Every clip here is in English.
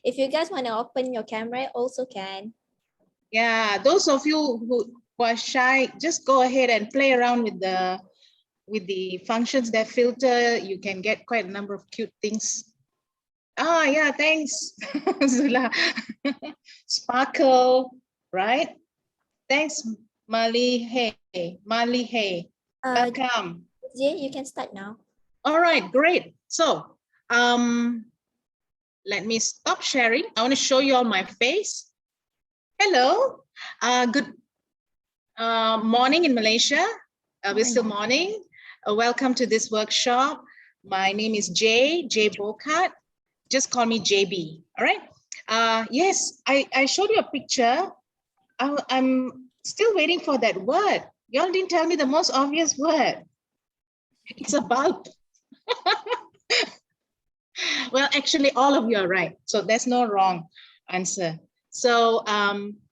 If you guys want to open your camera, also can. Yeah, those of you who are shy, just go ahead and play around with the functions that filter. You can get quite a number of cute things. Ah, yeah, thanks, Zula. Sparkle, right? Thanks, Mali. Hey, Mali. Hey, welcome. Jey, you can start now. All right, great. So, let me stop sharing. I want to show you all my face. Hello. Good morning in Malaysia. We're still morning. Welcome to this workshop. My name is Jey Burkhardt. Just call me JB. All right. Yes, I showed you a picture. I'm still waiting for that word. Y'all didn't tell me the most obvious word. It's a bulb. Well, actually, all of you are right. So there's no wrong answer. So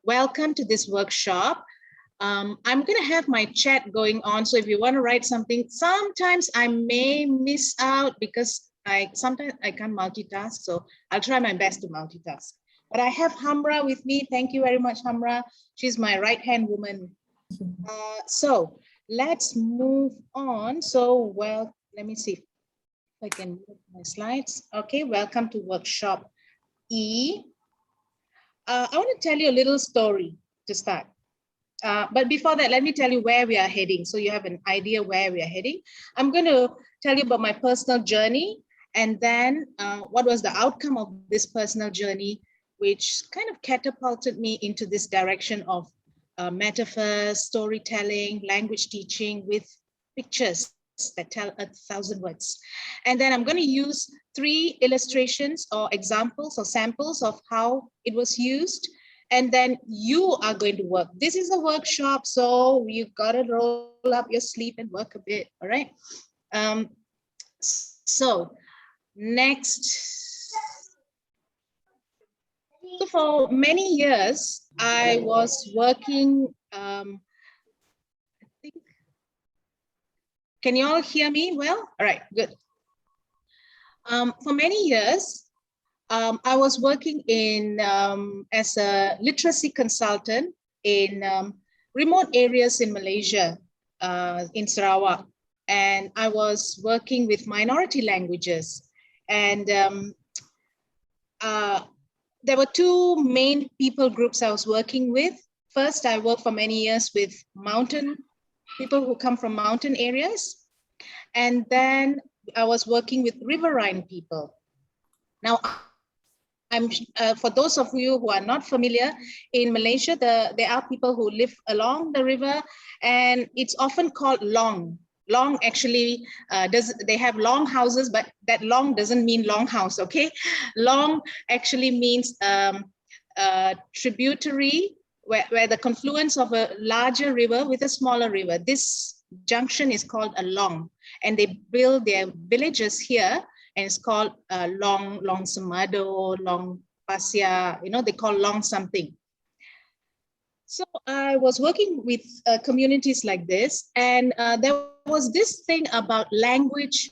welcome to this workshop. I'm going to have my chat going on. So if you want to write something, sometimes I may miss out because sometimes I can't multitask. So I'll try my best to multitask. But I have Hamra with me. Thank you very much, Hamra. She's my right-hand woman. So let's move on. So, well, let me see if I can move my slides. Okay, welcome to workshop E. I want to tell you a little story to start. But before that, let me tell you where we are heading. So you have an idea where we are heading. I'm going to tell you about my personal journey and then what was the outcome of this personal journey, which kind of catapulted me into this direction of metaphors, storytelling, language teaching with pictures that tell 1,000 words. And then I'm going to use 3 illustrations or examples or samples of how it was used. And then you are going to work. This is a workshop, so you got to roll up your sleeve and work a bit, all right? So next. So for many years, I was working, I think, can you all hear me well? All right, good. For many years, I was working in as a literacy consultant in remote areas in Malaysia, in Sarawak. And I was working with minority languages. And there were 2 main people groups I was working with. First, I worked for many years with people who come from mountain areas. And then I was working with riverine people. Now, for those of you who are not familiar, in Malaysia, there are people who live along the river, and it's often called long. Long actually, they have long houses, but that long doesn't mean long house, okay? Long actually means tributary, where the confluence of a larger river with a smaller river. This junction is called a long, and they build their villages here, and it's called Long Semado, Long Pasya, you know, they call Long something. So I was working with communities like this, and there was this thing about language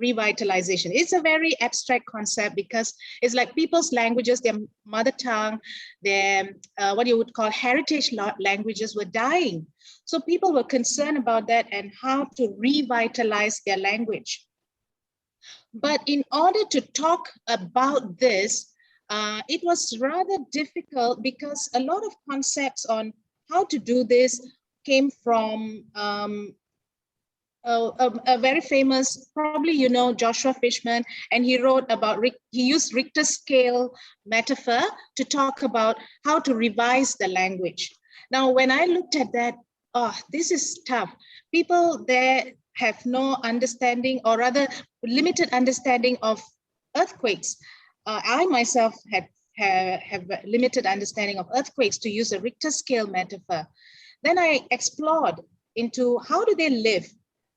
revitalization. It's a very abstract concept because it's like people's languages, their mother tongue, their what you would call heritage languages were dying. So people were concerned about that and how to revitalize their language. But in order to talk about this, it was rather difficult because a lot of concepts on how to do this came from a very famous, probably you know, Joshua Fishman, and he wrote about, he used Richter scale metaphor to talk about how to revise the language. Now, when I looked at that, oh, this is tough. People there have no understanding, or rather limited understanding of earthquakes. I myself have limited understanding of earthquakes, to use a Richter scale metaphor. Then I explored into how do they live?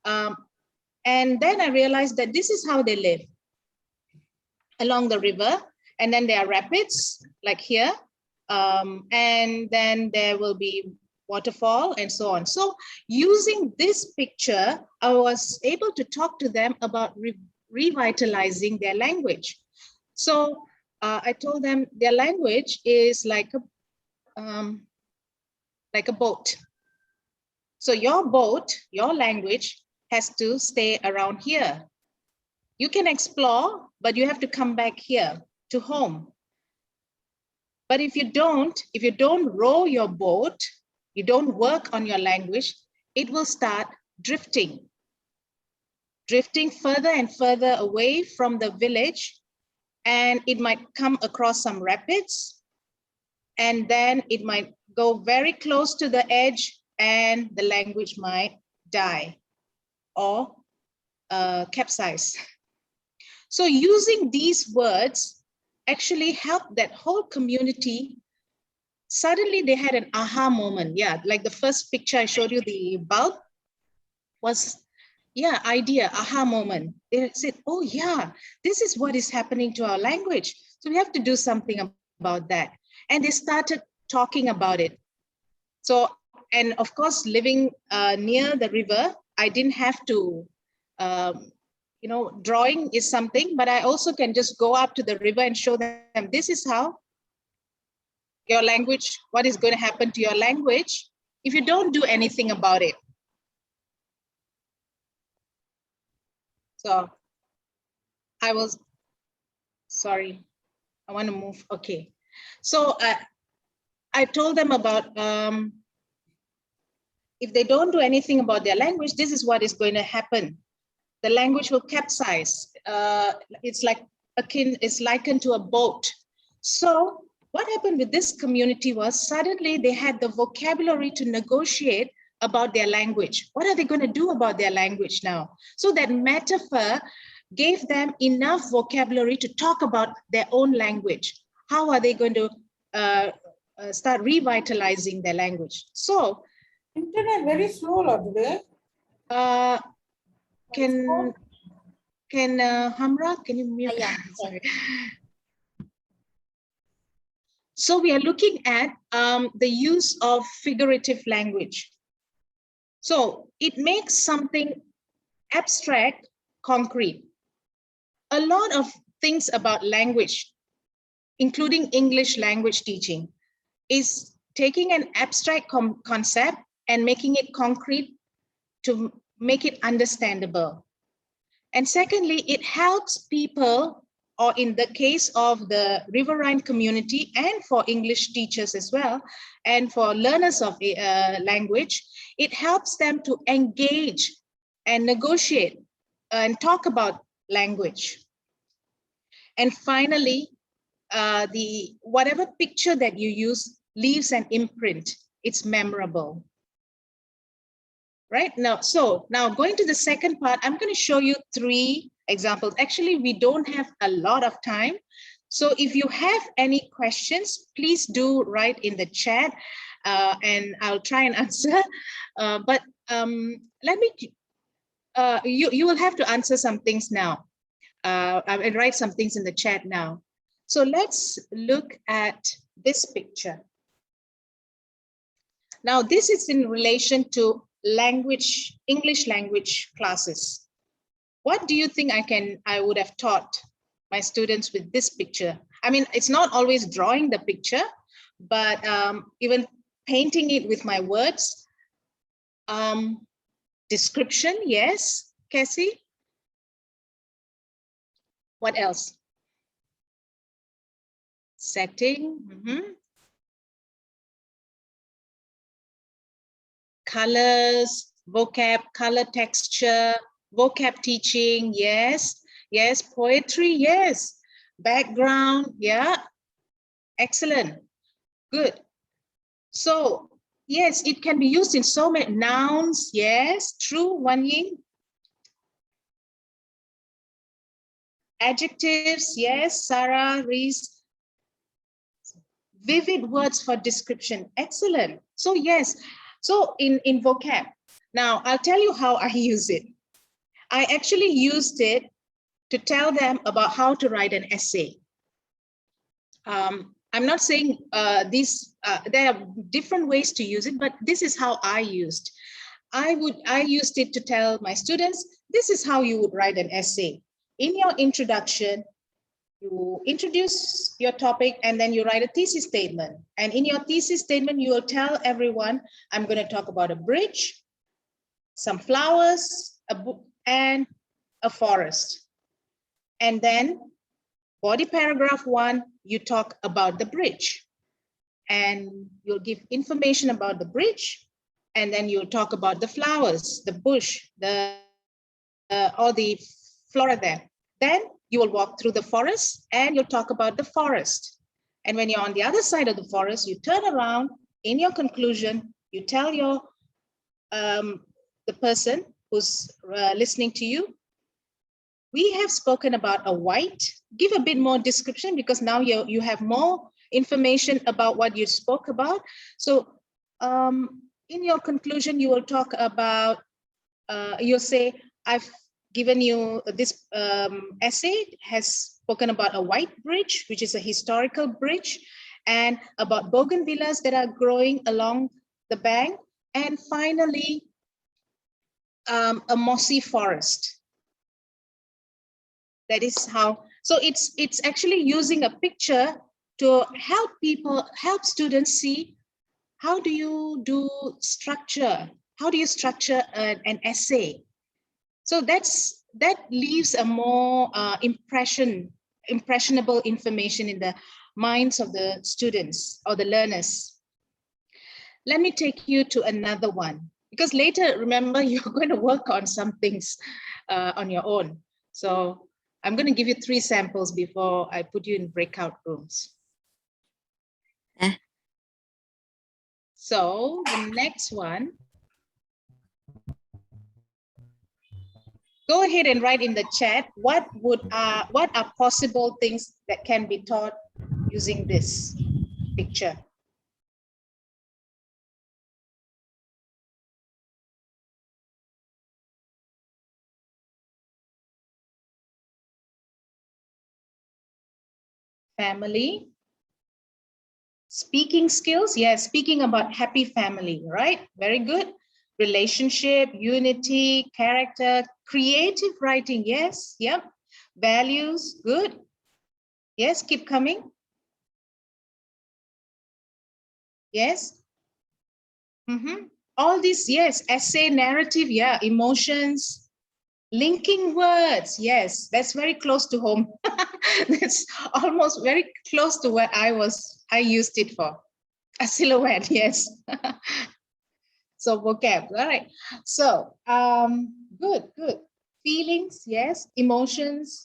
And then I realized that this is how they live along the river. And then there are rapids like here. And then there will be waterfall and so on. So using this picture, I was able to talk to them about revitalizing their language. So I told them their language is like a boat. So your boat, your language has to stay around here. You can explore, but you have to come back here to home. But if you don't row your boat, you don't work on your language, it will start drifting further and further away from the village, and it might come across some rapids, and then it might go very close to the edge, and the language might die or capsize. So using these words actually helped that whole community. Suddenly they had an aha moment. Yeah, like the first picture I showed you, the bulb was, yeah, idea, aha moment. They said, oh yeah, this is what is happening to our language. So we have to do something about that. And they started talking about it. So, and of course, living near the river, I didn't have to, you know, drawing is something, but I also can just go up to the river and show them, this is how your language, what is going to happen to your language if you don't do anything about it. So I was, sorry, I want to move. Okay. So I told them about, if they don't do anything about their language, this is what is going to happen. The language will capsize. It's like it's likened to a boat. So what happened with this community was suddenly they had the vocabulary to negotiate about their language. What are they going to do about their language now? So that metaphor gave them enough vocabulary to talk about their own language. How are they going to start revitalizing their language? So internet very slow today. Can Hamra, can you mute? Yeah. Sorry. So we are looking at the use of figurative language. So it makes something abstract concrete. A lot of things about language, including English language teaching, is taking an abstract concept and making it concrete to make it understandable. And secondly, it helps people, or in the case of the riverine community and for English teachers as well, and for learners of language, it helps them to engage and negotiate and talk about language. And finally, whatever picture that you use leaves an imprint. It's memorable. Right now, so now going to the second part, I'm going to show you 3 examples. Actually, we don't have a lot of time. So if you have any questions, please do write in the chat and I'll try and answer. But let me, you will have to answer some things now and write some things in the chat now. So let's look at this picture. Now, this is in relation to language, English language classes. What do you think I would have taught my students with this picture? I mean, it's not always drawing the picture, but even painting it with my words. Description, yes, Cassie? What else? Setting. Colors, vocab, color texture, vocab teaching, yes. Yes, poetry, yes. Background, yeah. Excellent, good. So, yes, it can be used in so many nouns, yes, true, Wan Ying. Adjectives, yes, Sarah, Reese. Vivid words for description, excellent. So yes, so in vocab, now I'll tell you how I use it. I actually used it to tell them about how to write an essay. I'm not saying there are different ways to use it, but this is how I used. I used it to tell my students, this is how you would write an essay. in your introduction, you introduce your topic and then you write a thesis statement. And in your thesis statement, you will tell everyone, I'm going to talk about a bridge, some flowers, and a forest. And then body paragraph 1, you talk about the bridge. And you'll give information about the bridge. And then you'll talk about the flowers, the bush, or the flora there. Then you will walk through the forest and you'll talk about the forest. And when you're on the other side of the forest, you turn around. In your conclusion, you tell your the person who's listening to you, we have spoken about a white. Give a bit more description because now you have more information about what you spoke about. So in your conclusion, you will talk about, you'll say, I've given you this essay has spoken about a white bridge, which is a historical bridge, and about bougainvilleas that are growing along the bank, and finally, a mossy forest. That is how, so it's actually using a picture to help students see how do you do structure, how do you structure an essay. So that leaves a more impressionable information in the minds of the students or the learners. Let me take you to another one, because later, remember, you're going to work on some things on your own. So I'm going to give you 3 samples before I put you in breakout rooms. So the next one, go ahead and write in the chat what are possible things that can be taught using this picture. Family. Speaking skills, yes, speaking about happy family, right? Very good. Relationship, unity, character, creative writing, yes, yep. Values, good. Yes, keep coming. Yes. All these, yes, essay, narrative, yeah, emotions, linking words, yes, that's very close to home. That's almost very close to what I used it for. A silhouette, yes. So vocab, all right. So good. Feelings, yes. Emotions,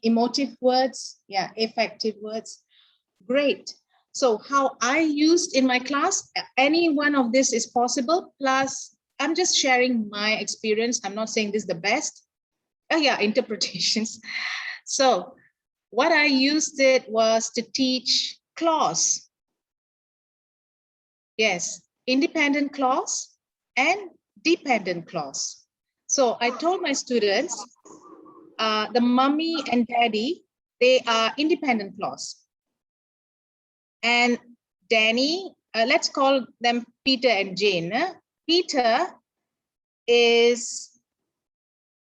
emotive words, yeah, effective words. Great. So how I used in my class, any one of this is possible. Plus, I'm just sharing my experience. I'm not saying this is the best. Oh yeah, interpretations. So what I used it was to teach clause. Yes, independent clause and dependent clause. So I told my students, the mommy and daddy, they are independent clause. And Danny, let's call them Peter and Jane. Peter is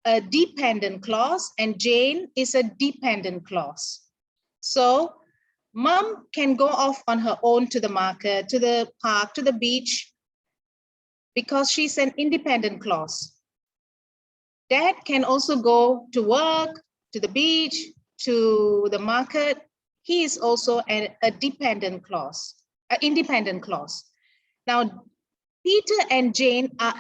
a dependent clause and Jane is a dependent clause. So mom can go off on her own to the market, to the park, to the beach, because she's an independent clause. Dad can also go to work, to the beach, to the market. He is also a dependent clause, an independent clause. Now, Peter and Jane are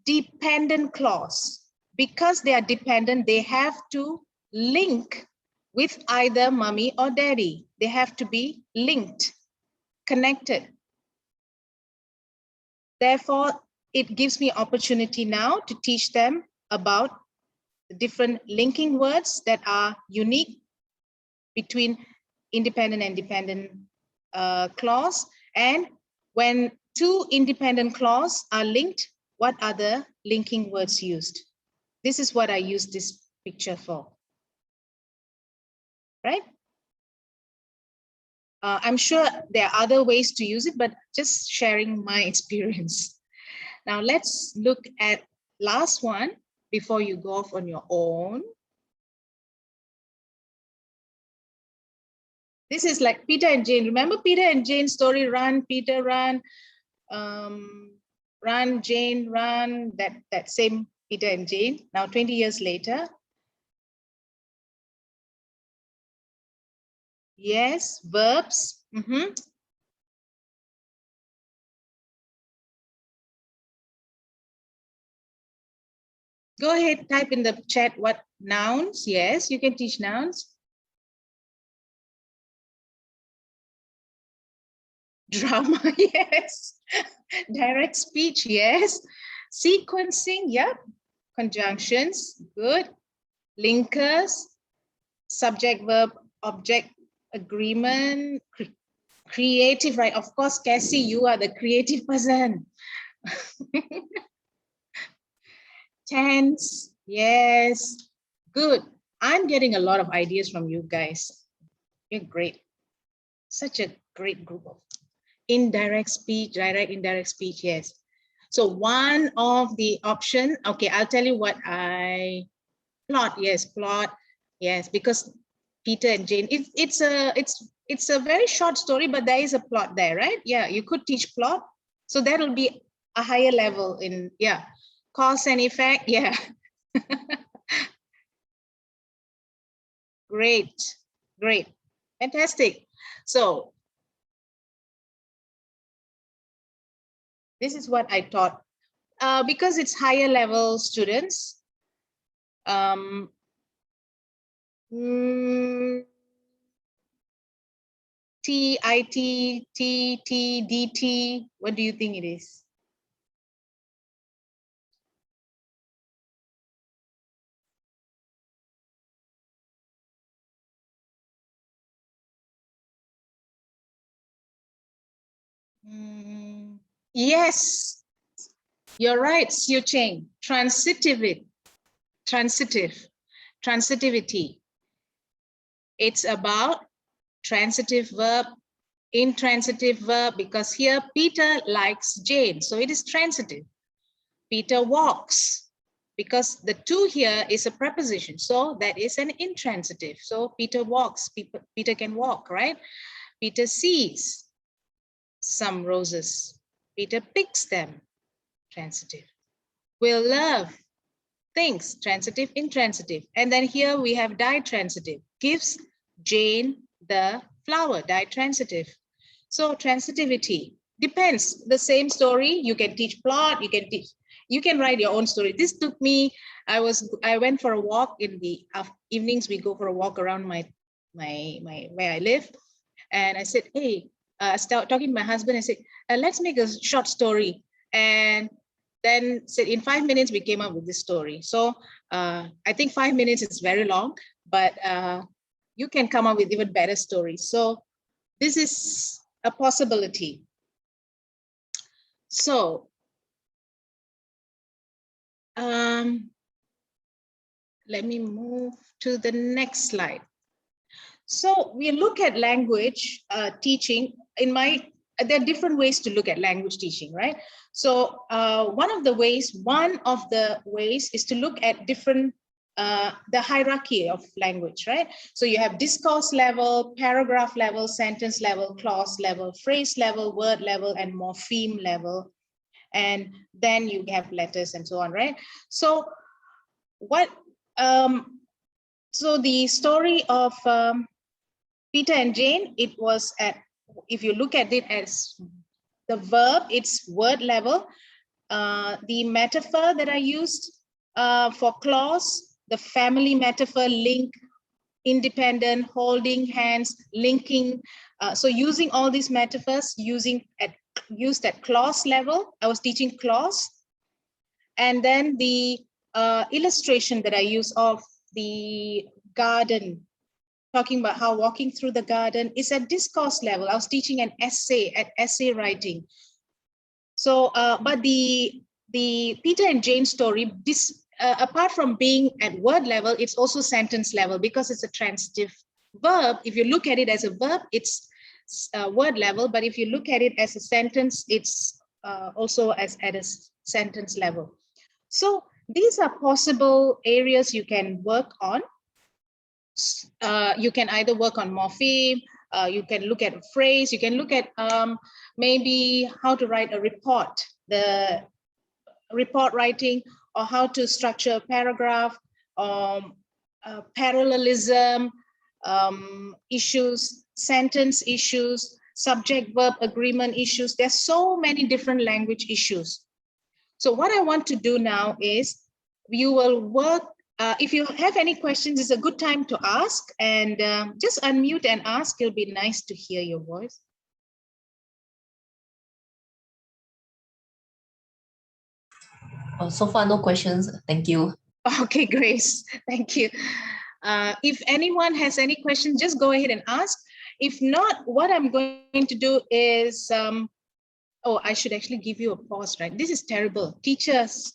dependent clause. Because they are dependent, they have to link with either mommy or daddy. They have to be linked, connected. Therefore, it gives me opportunity now to teach them about the different linking words that are unique between independent and dependent clause. And when 2 independent clause are linked, what are the linking words used? This is what I use this picture for, right? I'm sure there are other ways to use it, but just sharing my experience. Now let's look at last one before you go off on your own. This is like Peter and Jane. Remember Peter and Jane story, run, Peter, run, run, Jane, run, that same Peter and Jane. Now 20 years later. Yes, verbs. Go ahead, type in the chat what nouns. Yes, you can teach nouns. Drama, yes. Direct speech, yes. Sequencing, yep. Conjunctions, good. Linkers, subject, verb, object, agreement, creative, right? Of course, Cassie, you are the creative person. Tense, yes. Good. I'm getting a lot of ideas from you guys. You're great. Such a great group of indirect speech, direct, indirect speech, yes. So one of the option, okay, I'll tell you what I plot, yes, plot, yes, because Peter and Jane, it's a very short story, but there is a plot there, right? Yeah, you could teach plot. So that'll be a higher level in, yeah, cause and effect, yeah. Great, great, fantastic. So this is what I taught. Because it's higher level students, T, IT, T, T, DT, what do you think it is? Yes, you're right, Xiu Cheng. Transitive, transitivity. It's about transitive verb, intransitive verb, because here Peter likes Jane, so it is transitive. Peter walks, because the to here is a preposition, so that is an intransitive. So Peter walks, Peter can walk, right? Peter sees some roses. Peter picks them, transitive. Will love things, transitive, intransitive. And then here we have ditransitive, gives Jane the flower, ditransitive. So transitivity depends. The same story, you can teach plot, you can write your own story. This took me, I went for a walk in the evenings. We go for a walk around my where I live. And I said, hey, start talking to my husband. I said, let's make a short story. And then said in 5 minutes, we came up with this story. So I think 5 minutes is very long, but you can come up with even better stories. So this is a possibility. So let me move to the next slide. So we look at language teaching. There are different ways to look at language teaching, right? So one of the ways is to look at different, the hierarchy of language, right? So you have discourse level, paragraph level, sentence level, clause level, phrase level, word level, and morpheme level. And then you have letters and so on, right? So so the story of Peter and Jane, it was if you look at it as the verb, it's word level. The metaphor that I used for clause, the family metaphor, link, independent, holding hands, linking. So using all these metaphors, used at clause level. I was teaching clause. And then the illustration that I use of the garden, talking about how walking through the garden is at discourse level. I was teaching an essay at essay writing. So, but the Peter and Jane story, apart from being at word level, it's also sentence level because it's a transitive verb. If you look at it as a verb, it's word level, but if you look at it as a sentence, it's also at a sentence level. So these are possible areas you can work on. You can either work on morpheme, You can look at a phrase. You can look at maybe how to write a report, the report writing, or how to structure a paragraph, parallelism issues, sentence issues, subject-verb agreement issues. There's so many different language issues. So what I want to do now is you will work. If you have any questions, it's a good time to ask, and just unmute and ask. It'll be nice to hear your voice. Oh, so far, no questions. Thank you. Okay, Grace, thank you. If anyone has any questions, just go ahead and ask. If not, what I'm going to do is, oh, I should actually give you a pause, right? This is terrible. Teachers,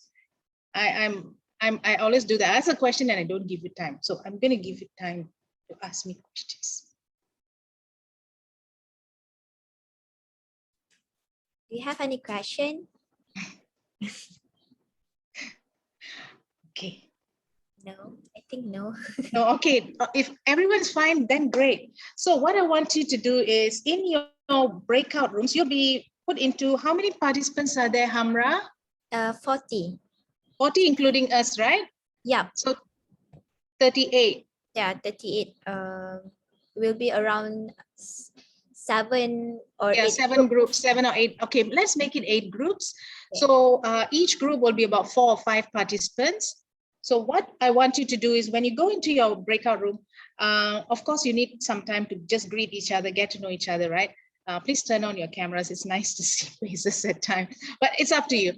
I always do that. I ask a question and I don't give you time. So I'm going to give you time to ask me questions. Do you have any question? Okay. No, I think no. No, okay. If everyone's fine, then great. So what I want you to do is in your breakout rooms, you'll be put into, how many participants are there, Hamra? 40. 40, including us, right? Yeah. So 38. Yeah, 38. Will be around 7 or 8. 7 groups, 7 or 8. Okay, let's make it 8 groups. Okay. So each group will be about 4 or 5 participants. So what I want you to do is when you go into your breakout room, of course, you need some time to just greet each other, get to know each other, right? Please turn on your cameras. It's nice to see faces at times, but it's up to you.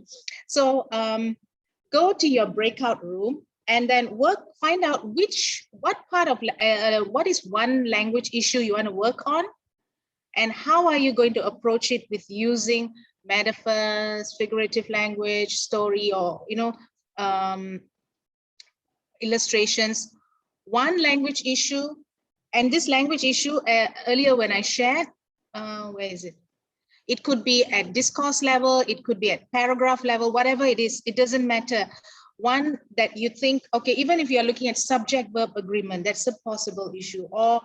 So go to your breakout room and then find out what part of, what is one language issue you want to work on, and how are you going to approach it with using metaphors, figurative language, story, or, illustrations. One language issue, and this language issue earlier when I shared, where is it? It could be at discourse level, it could be at paragraph level, whatever it is, it doesn't matter. One that you think, okay, even if you're looking at subject-verb agreement, that's a possible issue, or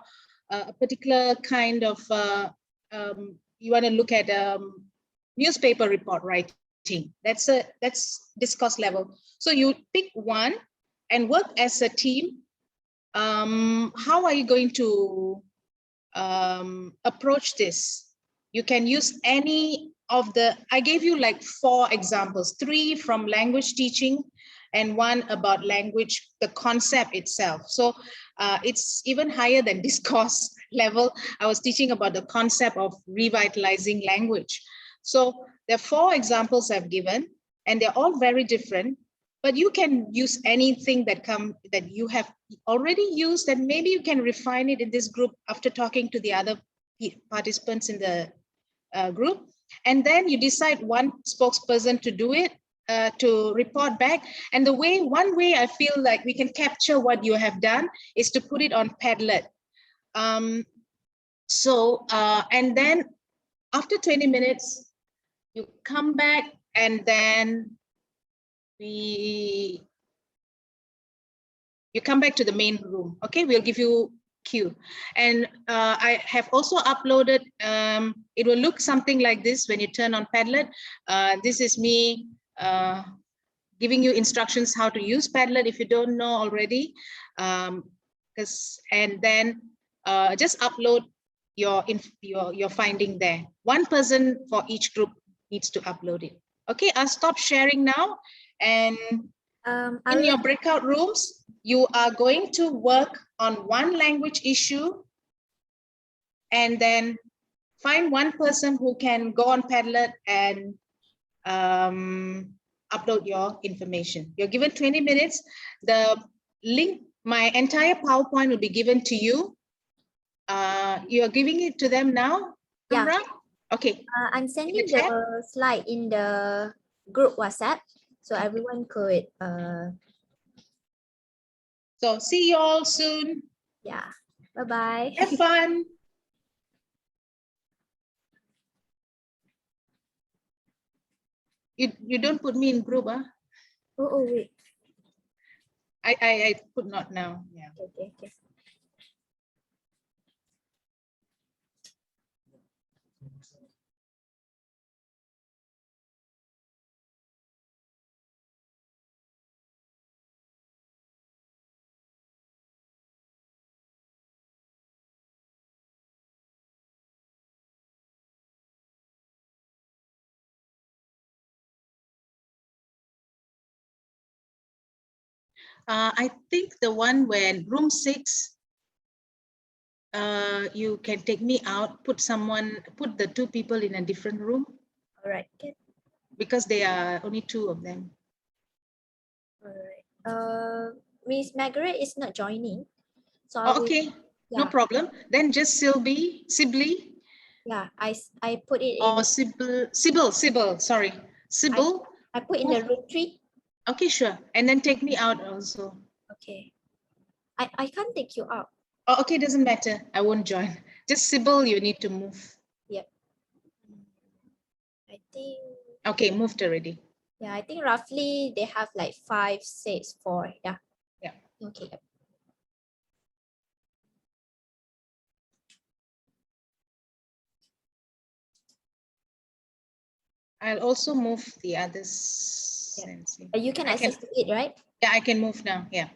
a particular kind of, you want to look at newspaper report writing, that's discourse level. So you pick one and work as a team. How are you going to approach this? You can use any of I gave you like 4 examples, 3 from language teaching and 1 about language, the concept itself. So it's even higher than discourse level. I was teaching about the concept of revitalizing language. So there are 4 examples I've given, and they're all very different. But you can use anything that you have already used, and maybe you can refine it in this group after talking to the other participants in the group. And then you decide one spokesperson to do it, to report back. And one way I feel like we can capture what you have done is to put it on Padlet. And then after 20 minutes, you come back, and then you come back to the main room. Okay, we'll give you cue. And I have also uploaded, it will look something like this when you turn on Padlet. This is me giving you instructions how to use Padlet if you don't know already. And then just upload your finding there. One person for each group needs to upload it. Okay, I'll stop sharing now. And in your breakout rooms, you are going to work on one language issue, and then find one person who can go on Padlet and upload your information. You're given 20 minutes. The link, my entire PowerPoint will be given to you. You are giving it to them now? Yeah. Amra? Okay. I'm sending the slide in the group WhatsApp, so everyone could. So see you all soon. Yeah. Bye-bye. Have fun. You don't put me in group, huh? Oh, wait. I put not now. Yeah. Okay. I think the one when room 6, you can take me out, put the 2 people in a different room All right. Okay. because there are only 2 of them. All right. Miss Margaret is not joining. So I Oh, will, okay, no yeah, problem. Then just Sibley, yeah. I put it or in. Sybil, sorry. Sybil, I put in the room 3. okay, sure. And then take me out also. Okay. I can't take you out. Oh, okay, doesn't matter. I won't join. Just Sybil, you need to move. Yep. I think, Okay, moved already. yeah, I think roughly they have like 5, 6, 4. Yeah. Yeah. Okay. Yep. I'll also move the others. Yeah. And see. You can I access to it, right? Yeah, I can move now. Yeah.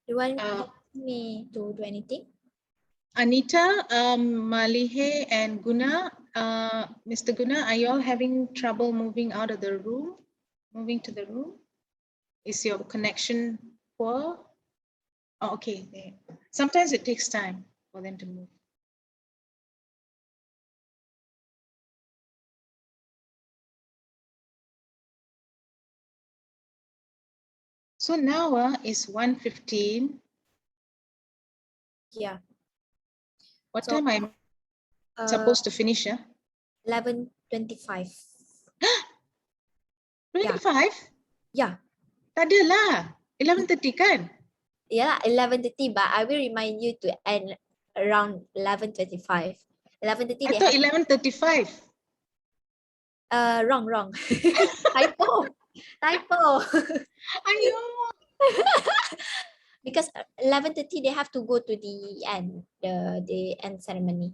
You want me to do anything? Anita, Malihe, and Guna. Mr. Guna, are you all having trouble moving out of the room? Moving to the room? Is your connection poor? Oh, okay. Sometimes it takes time for them to move. So now is 1:15. Yeah. What So, time I'm supposed to finish? 11:25. 25? Yeah. Tak adalah. 11:30 kan? Yeah, 11:30, but I will remind you to end around 11:25. 11:30 I they thought have 11:35. wrong. Typo. Ayo. Because 11:30 they have to go to the end, the end ceremony.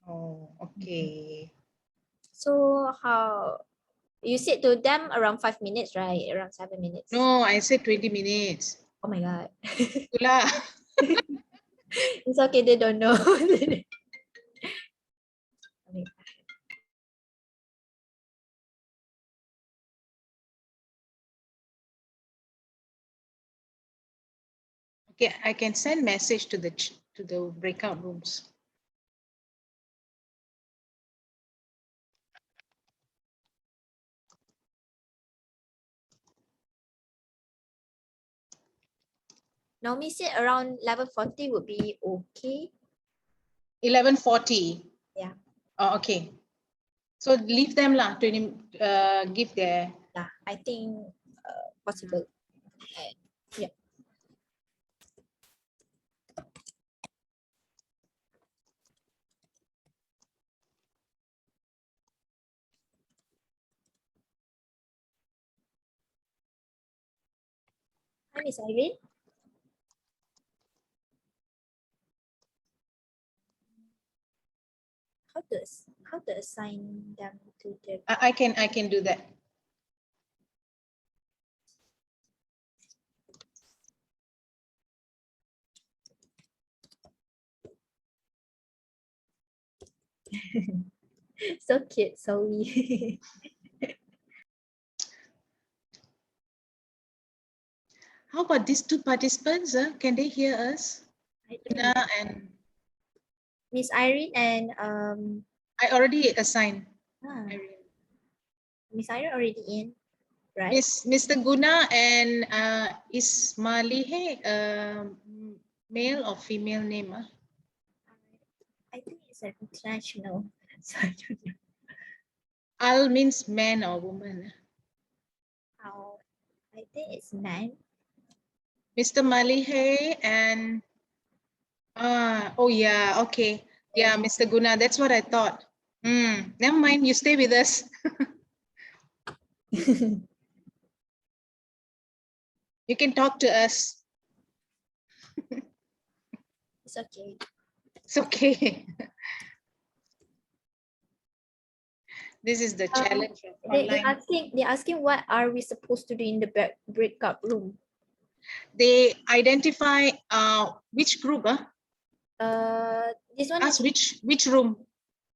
Oh, okay. So how you said to them around 5 minutes, right? Around 7 minutes. No, I said 20 minutes. Oh my god. Itulah. It's okay, they don't know. Okay, I can send message to the breakout rooms. Naomi said around 11:40 would be okay. 11:40. Yeah. Oh, okay. So leave them lah. Give their. Yeah, I think possible. Yeah. Hi, Miss Irene. How to assign them to the I can do that. so cute, so wee. How about these 2 participants? Can they hear us? I don't know. And Miss Irene and I already assigned. Miss Irene already in, right? Mr. Guna and is Malihe male or female name? It's an international. So I don't know Al means man or woman. how. I think it's man. Mr. Malihe and oh yeah, okay. Yeah, Mr. Guna, that's what I thought. Never mind, you stay with us. You can talk to us. It's okay. It's okay. This is the challenge of They're online. asking what are we supposed to do in the breakout room? They identify which group, This one ask is which room.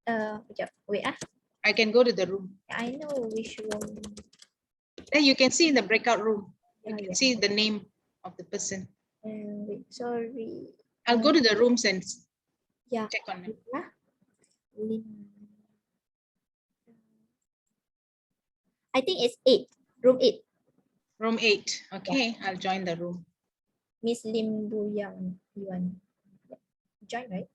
sekejap. Wait I can go to the room. I know which room. Then you can see in the breakout room. You Yeah, can see the name of the person. wait, sorry. I'll go to the rooms and Yeah. check on them. Yeah. I think it's 8. Room 8. Room 8. Okay, I'll join the room. Miss Lim Bu Yang Yuan. Join, right?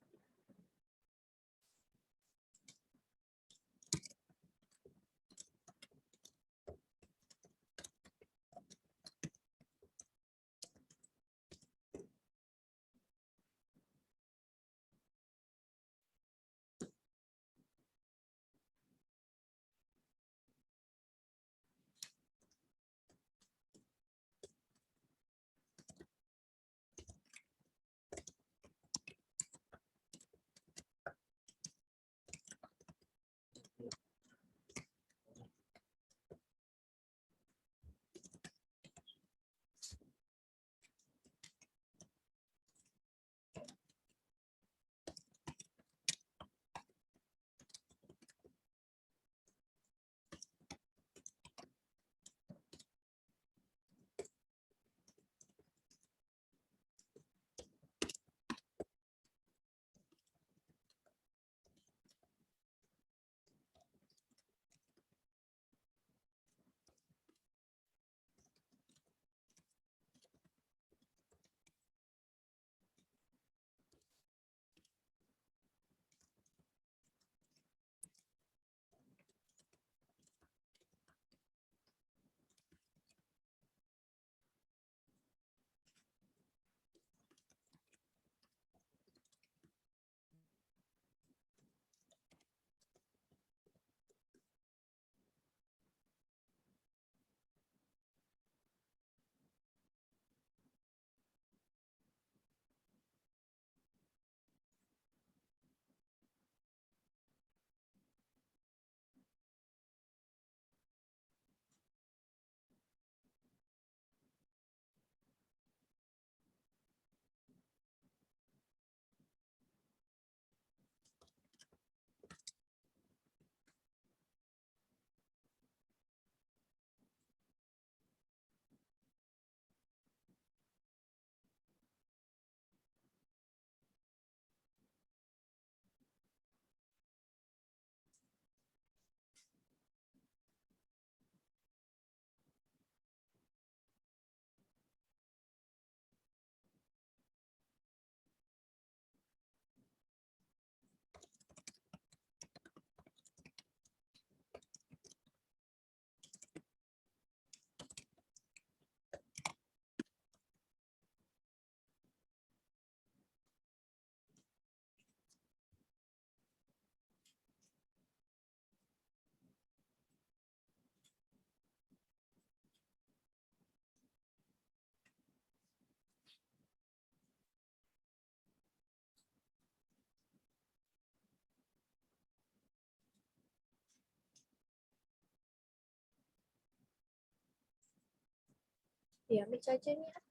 Ambil charger ni lah.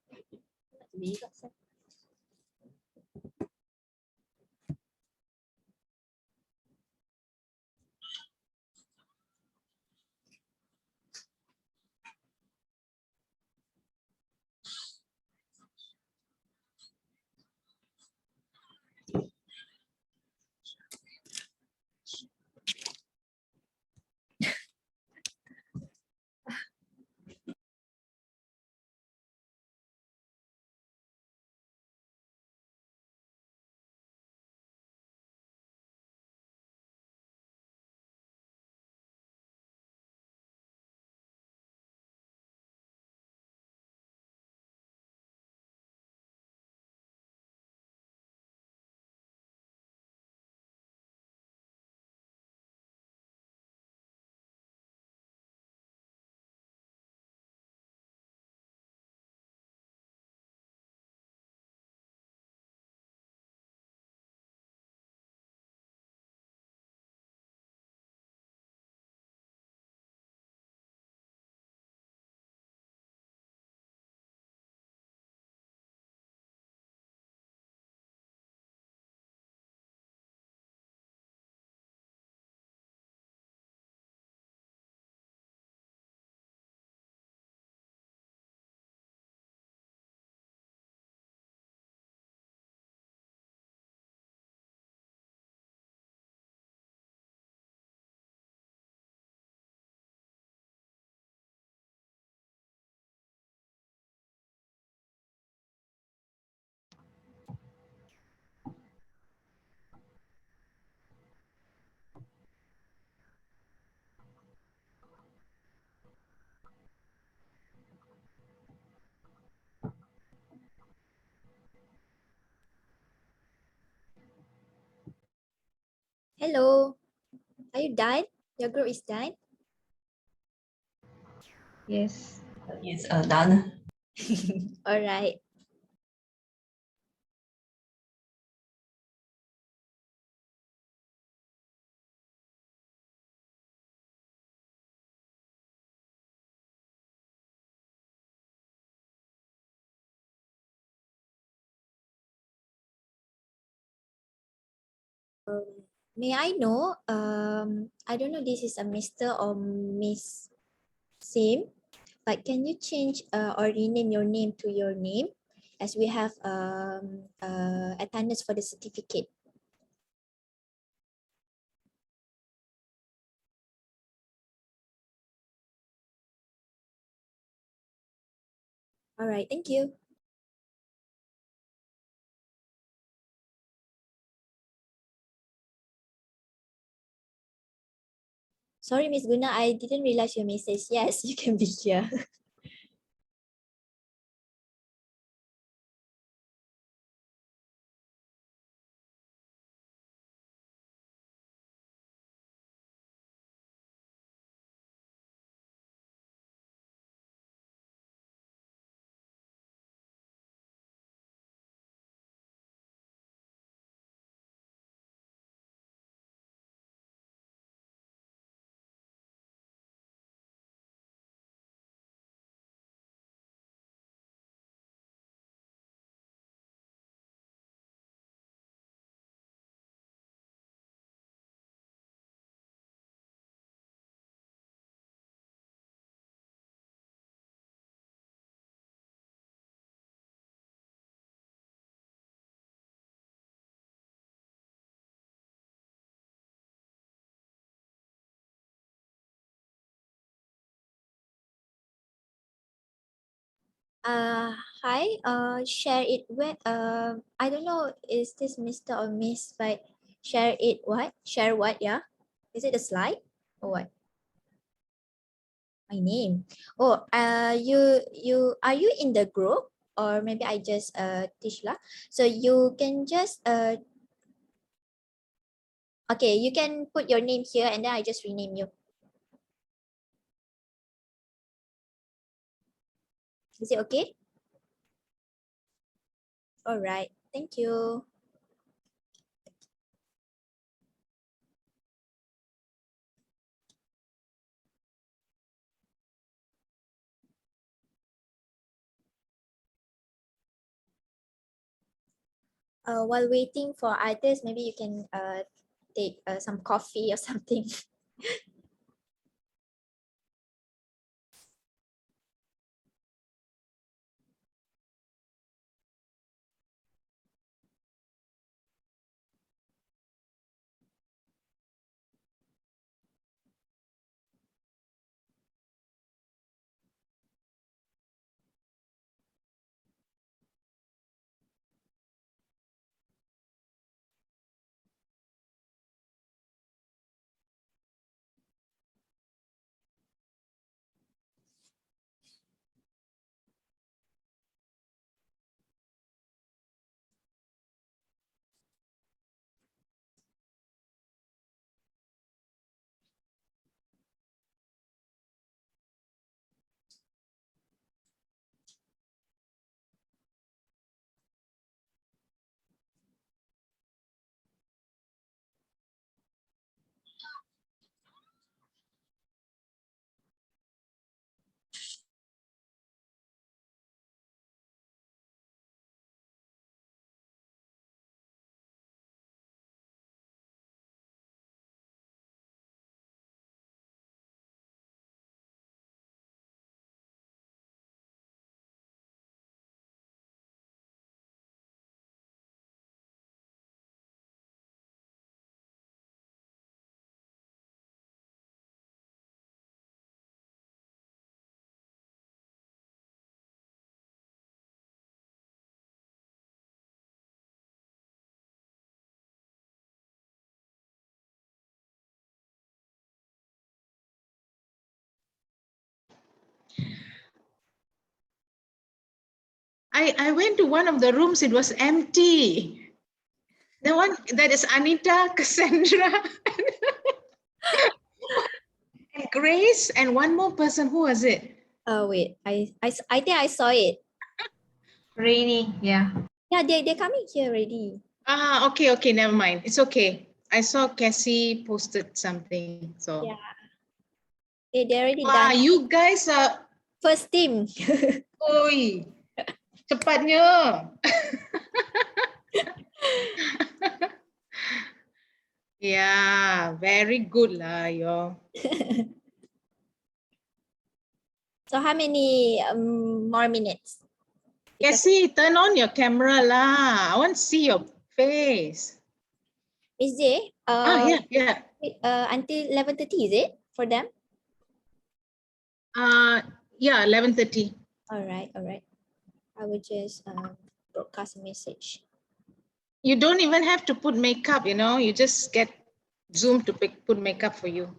Nak berak saya. Hello. Are you done? Your group is done? Yes. Yes, done. All right. May I know, I don't know this is a Mr. or Miss Sim, but can you change or rename your name to your name as we have attendance for the certificate? All right, thank you. Sorry, Miss Guna, I didn't realize your message. Yes, you can be here. Hi, share it with, I don't know, is this Mr. or Miss, but share it what? Share what, yeah? Is it a slide or what? My name. Oh, are you in the group? Or maybe I just teach lah. So you can just okay, you can put your name here and then I just rename you. Is it okay? All right, thank you. While waiting for others, maybe you can take some coffee or something. I went to one of the rooms, it was empty. The one that is Anita, Cassandra, and Grace, and one more person. Who was it? Oh wait, I think I saw it. Rainy, yeah. Yeah, they're coming here already. Ah, okay, never mind. It's okay. I saw Cassie posted something. So Yeah. They're already wow, done. you guys are First team. oi, cepatnya. Yeah, very good lah, yo. So how many more minutes? Because Cassie, turn on your camera lah. I want to see your face. Miss J, Yeah. until 11:30 is it for them? Yeah, 11:30. All right. I will just broadcast a message. You don't even have to put makeup, you just get Zoom to put makeup for you.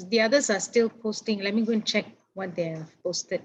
The others are still posting. Let me go and check what they have posted.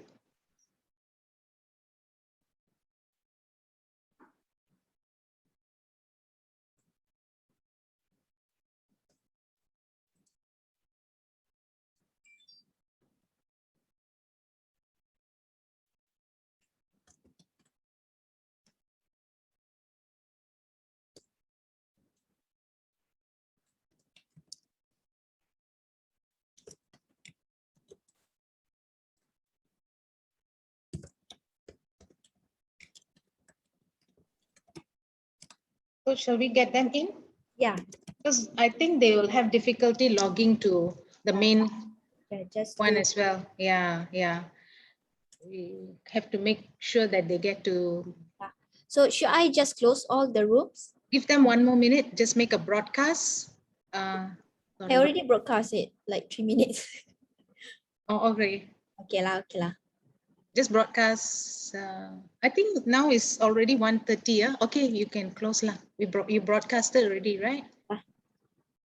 So shall we get them in? Yeah. Because I think they will have difficulty logging to the main Just one to, as well. Yeah. We have to make sure that they get to so should I just close all the rooms? give them 1 more minute, just make a broadcast. I Sorry. already broadcast it like 3 minutes. Oh, okay. Okay lah. Just broadcast. I think now is already 1:30. Yeah. Okay, you can close lah. You broadcasted already, right?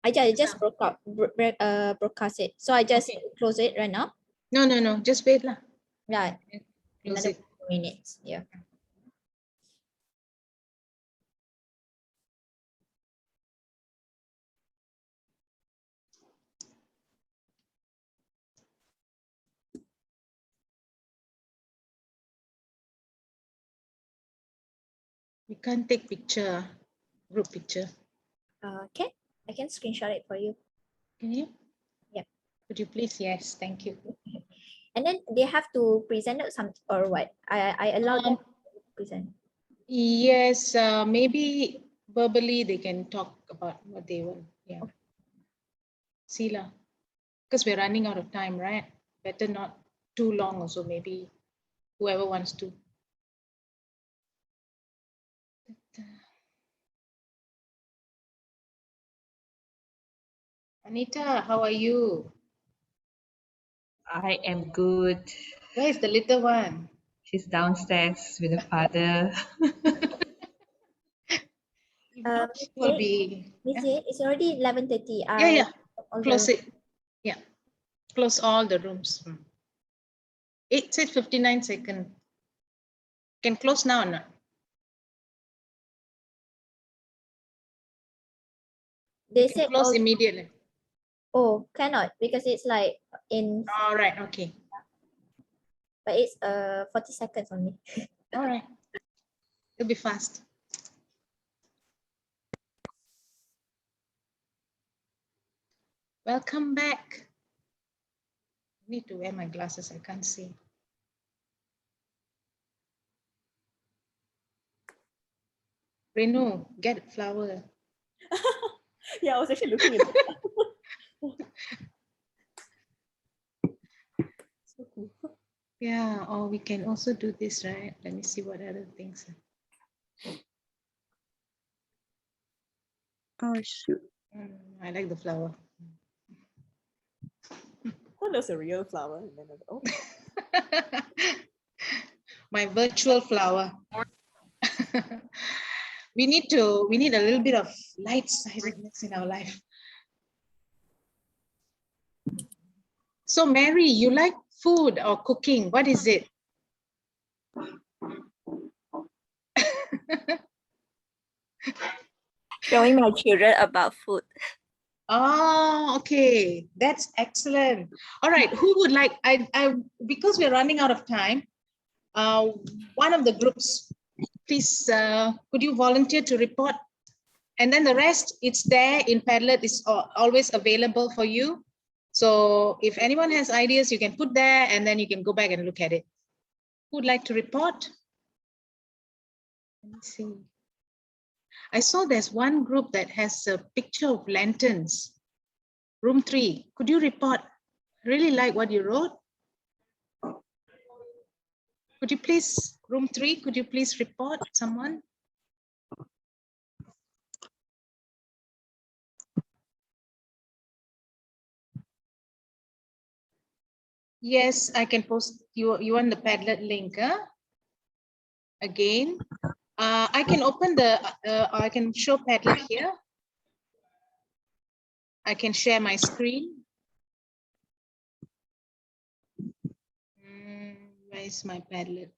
I just broadcast it. So I just Okay. close it right now. No. Just wait lah. Yeah. Close Another it. 2 minutes. Yeah. We can't take picture, group picture. Okay. I can screenshot it for you. Can you? Yep. Could you please? Yes, thank you. And then they have to present something or what? I allow them to present. Yes, maybe verbally they can talk about what they want. Yeah. See lah. Because we're running out of time, right? Better not too long also, maybe whoever wants to. Anita, how are you? I am good. Where is the little one? She's downstairs with her father. If not, she will be. Miss Yeah, J, it's already 11:30. yeah. Close it. Yeah. Close all the rooms. It said 59 seconds. Can close now or not? They Can said close immediately. oh, cannot because it's like in, All right, okay. but it's 40 seconds only. All right. It'll be fast. Welcome back. I need to wear my glasses, I can't see. Renu, get flower. Yeah, I was actually looking at it. So cool. Yeah, or we can also do this, right? Let me see what other things. Oh shoot. I like the flower. Oh, there's a real flower. And then, oh, my virtual flower. We need a little bit of light-sidedness in our life. So Mary, you like food or cooking? What is it? Showing my children about food. Oh, okay. That's excellent. All right. Who would like, because we're running out of time, one of the groups, please, could you volunteer to report? And then the rest, it's there in Padlet, it's always available for you. So if anyone has ideas, you can put there and then you can go back and look at it. Who would like to report? Let me see. I saw there's one group that has a picture of lanterns. Room 3, could you report? I really like what you wrote. Could you please, room 3, could you please report someone? Yes, I can post you want the Padlet link, huh? Again. I can open the, I can show Padlet here. I can share my screen. Where is my Padlet?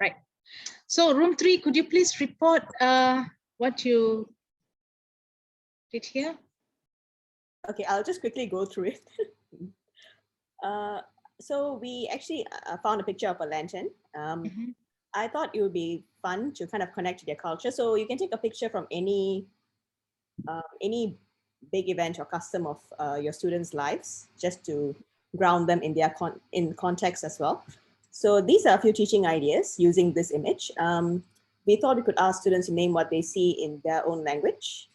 Right. So room 3, could you please report what you did here? Okay, I'll just quickly go through it. So we actually found a picture of a lantern. I thought it would be fun to kind of connect to their culture. So you can take a picture from any big event or custom of your students' lives, just to ground them in their context as well. So these are a few teaching ideas using this image. We thought we could ask students to name what they see in their own language.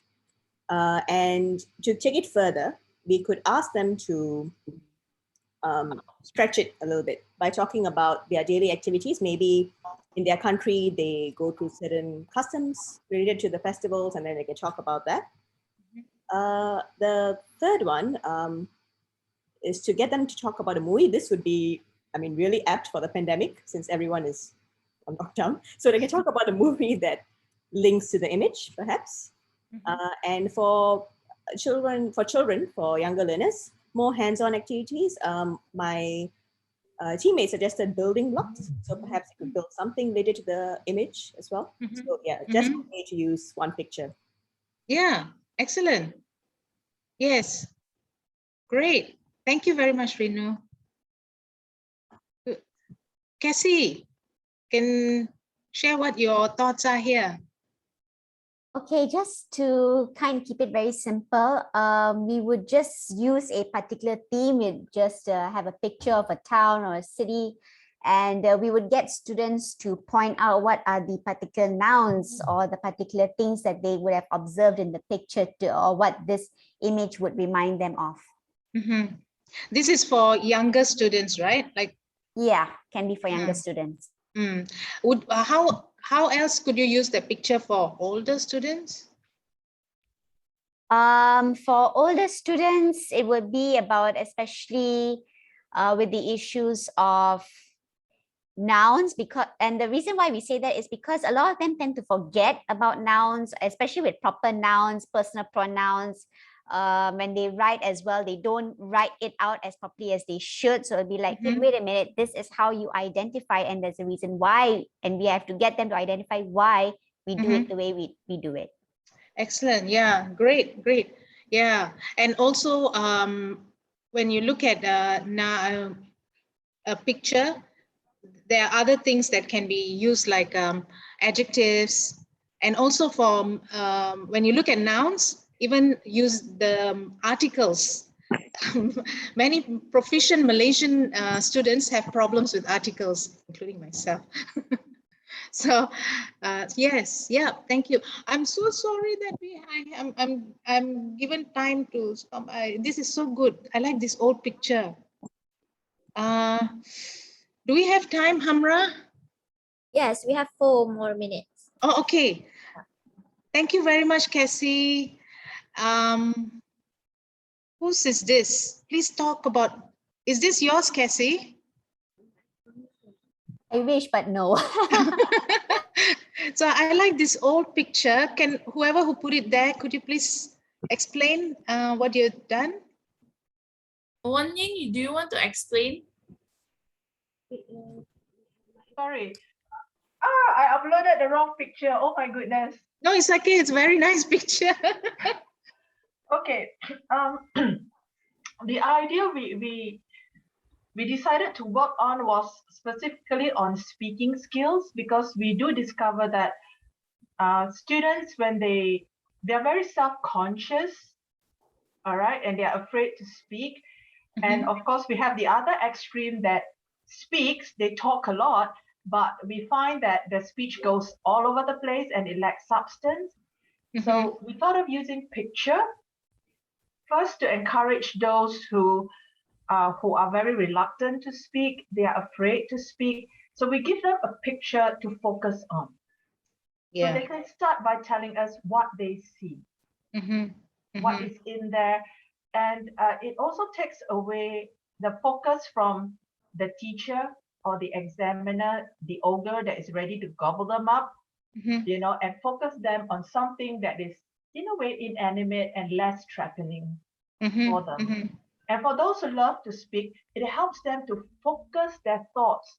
And to take it further, we could ask them to stretch it a little bit by talking about their daily activities. Maybe in their country, they go through certain customs related to the festivals, and then they can talk about that. The third one is to get them to talk about a movie. This would be, I mean, really apt for the pandemic, since everyone is on lockdown. So they can talk about a movie that links to the image, perhaps. And for younger learners, more hands-on activities. My teammate suggested building blocks. So perhaps you could build something related to the image as well. So yeah, just okay to use one picture. Yeah, excellent. Yes, great. Thank you very much, Renu. Cassie, can share what your thoughts are here. Okay, just to kind of keep it very simple, we would just use a particular theme. We'd just have a picture of a town or a city, and we would get students to point out what are the particular nouns or the particular things that they would have observed in the picture or what this image would remind them of. This is for younger students, right? Like, yeah, can be for younger students. Would how else could you use the picture for older students? For older students, it would be about, especially with the issues of nouns, and the reason why we say that is because a lot of them tend to forget about nouns, especially with proper nouns, personal pronouns. When they write as well, they don't write it out as properly as they should. So it'll be like, hey, wait a minute, this is how you identify, and there's a reason why, and we have to get them to identify why we do it the way we do it. Excellent. Yeah, great. Yeah, and also when you look at a picture, there are other things that can be used, like adjectives, and also for when you look at nouns, even use the articles. Many proficient Malaysian students have problems with articles, including myself. So yes, yeah, thank you. I'm so sorry that I'm given time to stop. This is so good. I like this old picture. Do we have time, Hamra? Yes, we have 4 more minutes. Oh, okay. Thank you very much, Cassie. Whose is this? Please talk about, is this yours, Cassie? I wish, but no. So I like this old picture. Can whoever who put it there, could you please explain what you've done? Wan Ying, do you want to explain? Sorry. I uploaded the wrong picture. Oh my goodness. No, it's okay. It's a very nice picture. Okay. The idea we decided to work on was specifically on speaking skills, because we do discover that students, when they're very self-conscious, all right, and they're afraid to speak. And of course, we have the other extreme that speaks, they talk a lot, but we find that the speech goes all over the place and it lacks substance. So we thought of using picture first to encourage those who are very reluctant to speak, they are afraid to speak. So we give them a picture to focus on. So they can start by telling us what they see, what is in there. And it also takes away the focus from the teacher or the examiner, the ogre that is ready to gobble them up, you know, and focus them on something that is in a way inanimate and less threatening for them. And for those who love to speak, it helps them to focus their thoughts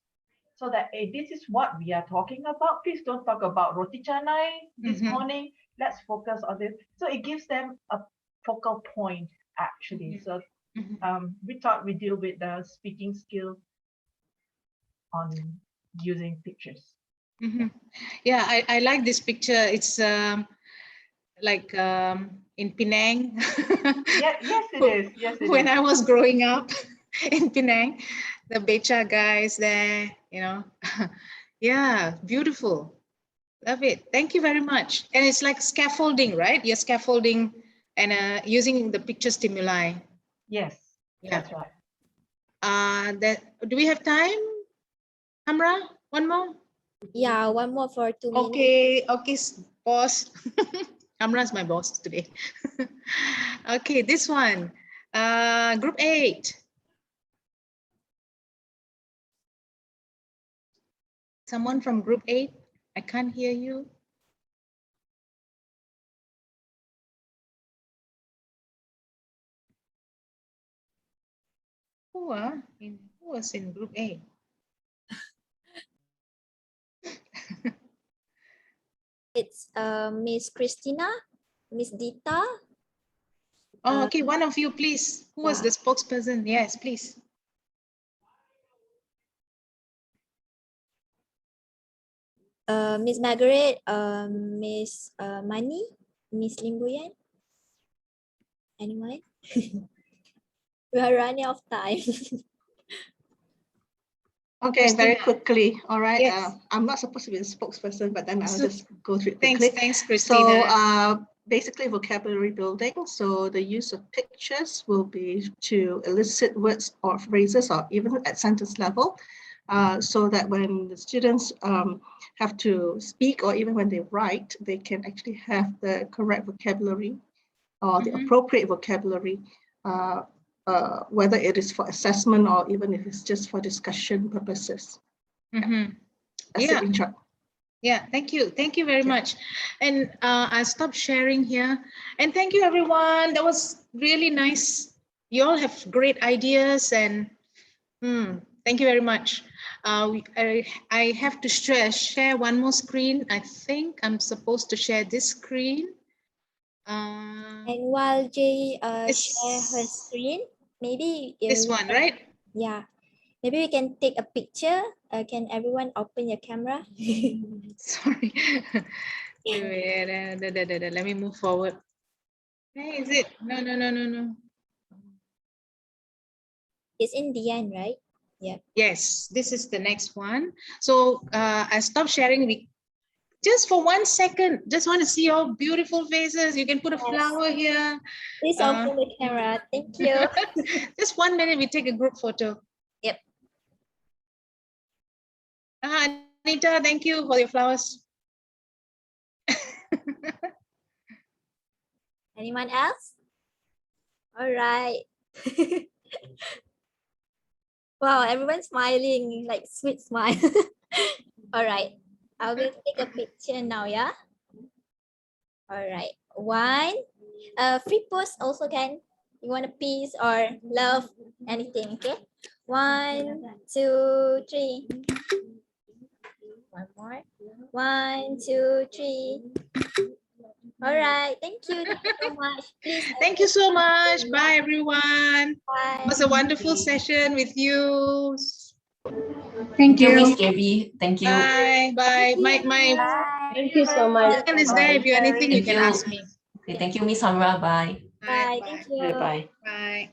so that, hey, this is what we are talking about. Please don't talk about roti canai this morning. Let's focus on this. So it gives them a focal point, actually. So we thought we deal with the speaking skill on using pictures. Yeah, I like this picture. It's like in Penang. Yes, it is. Yes, it When is. I was growing up in Penang, the Becha guys there, you know. Yeah, beautiful. Love it. Thank you very much. And it's like scaffolding, right? You're scaffolding and using the picture stimuli. Yes, Yeah. that's right. Do we have time, Amra? One more? Yeah, one more for 2 minutes. Okay, boss. Amra's my boss today. Okay, this one. Group 8. Someone from group 8? I can't hear you. Who was in group 8? It's Miss Christina, Miss Dita. Oh, okay, one of you, please. Who was the spokesperson? Yes, please. Miss Margaret, Miss Mani, Miss Limbuyan. Anyone? We are running out of time. Okay, very quickly. All right. Yes. I'm not supposed to be the spokesperson, but then I'll So- just go through it quickly. Thanks, Christina. So basically vocabulary building. So the use of pictures will be to elicit words or phrases or even at sentence level, so that when the students have to speak or even when they write, they can actually have the correct vocabulary or the appropriate vocabulary, whether it is for assessment or even if it's just for discussion purposes. That's it in short. Yeah, thank you. Thank you very much. And I'll stop sharing here. And thank you, everyone. That was really nice. You all have great ideas and thank you very much. I have to share one more screen. I think I'm supposed to share this screen. And while Jey share her screen, maybe This one, right? Yeah, maybe we can take a picture. Can everyone open your camera? Sorry. Wait, let me move forward. Hey, is it? No. It's in the end, right? Yeah. Yes, this is the next one. So I stopped sharing just for 1 second. Just want to see your beautiful faces. You can put a flower here. Please open the camera. Thank you. Just 1 minute, we take a group photo. Yep. Anita, thank you for your flowers. Anyone else? All right. Wow, everyone's smiling, like sweet smile. All right. I will take a picture now, yeah? All right. One. Free post also can. You want a peace or love, anything, okay? 1, 2, 3. One more. 1, 2, 3. All right. Thank you. Thank you so much. Please. Thank you so much. Bye, everyone. Bye. It was a wonderful session with you. Thank you, Miss Gabby. Thank you. Bye. Bye. My Bye. Thank you so much. email is there. If you have anything, you Thank can you. ask me. Okay, thank you, Miss Hamra. Bye. Bye. Thank you. Bye. Bye.